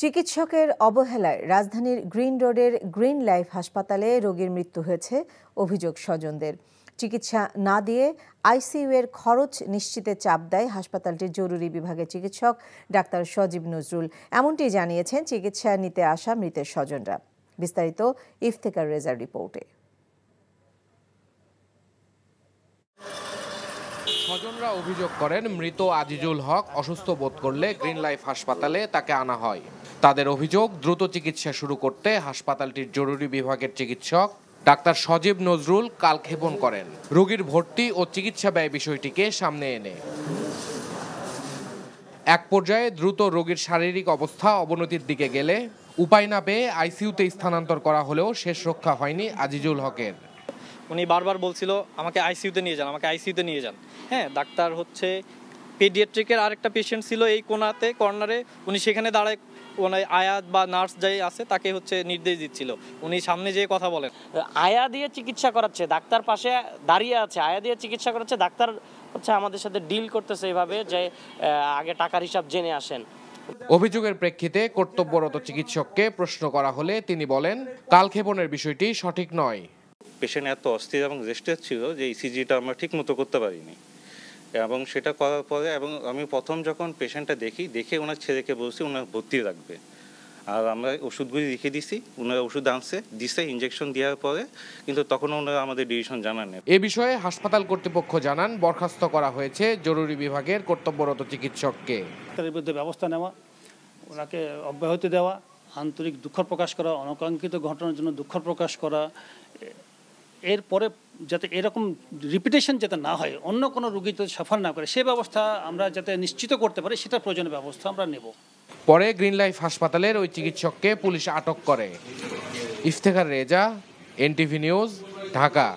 চিকিৎসকের অবহেলায় রাজধানীর গ্রিন রোডের গ্রিন লাইফ হাসপাতালে রোগীর মৃত্যু হয়েছে, অভিযোগ স্বজনদের। চিকিৎসা না দিয়ে আইসিইউ এর খরচ নিশ্চিতে চাপ দেয় হাসপাতালটির জরুরি বিভাগের চিকিৎসক ডাক্তার সজীব নজরুল। এমনটি জানিয়েছেন চিকিৎসা নিতে আসা মৃতের স্বজনরা। বিস্তারিত ইফতেখার রেজার রিপোর্টে। স্বজনরা অভিযোগ করেন, মৃত আজিজুল হক অসুস্থ বোধ করলে গ্রিন লাইফ হাসপাতালে তাকে আনা হয়। তাদের অভিযোগ, দ্রুত চিকিৎসা শুরু করতে হাসপাতালটির জরুরি বিভাগের চিকিৎসক ডাক্তার সজীব নজরুল কালক্ষেপণ করেন রোগীর ভর্তি ও চিকিৎসা ব্যয় বিষয়টিকে সামনে এনে। এক পর্যায়ে দ্রুত রোগীর শারীরিক অবস্থা অবনতির দিকে গেলে উপায় না পেয়ে আইসিইউতে স্থানান্তর করা হলেও শেষ রক্ষা হয়নি আজিজুল হকের। উনি বারবার বলছিল আমাকে আইসিইউতে নিয়ে যান, আমাকে আইসিইউতে নিয়ে যান। হ্যাঁ, ডাক্তার হচ্ছে পেডিয়াট্রিকের আরেকটা পেশেন্ট ছিল এই কর্নারে, উনি সেখানে দাঁড়ায় আয়াত বা নার্স যাই আছে তাকে হচ্ছে নির্দেশ দিচ্ছিল, উনি সামনে যেয়ে কথা বলেন। আয়া দিয়ে চিকিৎসা করাচ্ছে, ডাক্তার পাশে দাঁড়িয়ে আছে, আয়া দিয়ে চিকিৎসা করাচ্ছে, ডাক্তার হচ্ছে আমাদের সাথে ডিল করতেছে এইভাবে যে আগে টাকার হিসাব জেনে আসেন। অভিযোগের প্রেক্ষিতে কর্তব্যরত চিকিৎসককে প্রশ্ন করা হলে তিনি বলেন, কালক্ষেপণের বিষয়টি সঠিক নয়। পেশেন্ট এত অস্থির এবং রেস্টেড ছিল যে ইসিজিটা আমরা ঠিক মতো করতে পারিনি, এবং সেটা করার পরে এবং আমি প্রথম যখন পেশেন্টটা দেখে ওনার ছেলেকে বলছি ওনার ভর্তি রাখবে, আর আমরা ওষুধগুলি লিখে দিছি, ওনারা ওষুধ দিছে ইঞ্জেকশন দেওয়ার পরে, কিন্তু তখন ওনারা আমাদের ডিসিশন জানান। এ বিষয়ে হাসপাতাল কর্তৃপক্ষ জানান, বরখাস্ত করা হয়েছে জরুরি বিভাগের কর্তব্যরত চিকিৎসককে। তার বিরুদ্ধে ব্যবস্থা নেওয়া, ওনাকে অব্যাহতি দেওয়া, আন্তরিক দুঃখ প্রকাশ করা, অনাকাঙ্ক্ষিত ঘটনার জন্য দুঃখ প্রকাশ করা, এরপরে যাতে এরকম রিপিটেশন যাতে না হয়, অন্য কোনো রোগী যাতে সাফার না করে সে ব্যবস্থা আমরা যাতে নিশ্চিত করতে পারি, সেটা প্রয়োজনীয় ব্যবস্থা আমরা নেব। পরে গ্রিন লাইফ হাসপাতালের ওই চিকিৎসককে পুলিশ আটক করে। Iftekhar Reza, NTV news, Dhaka.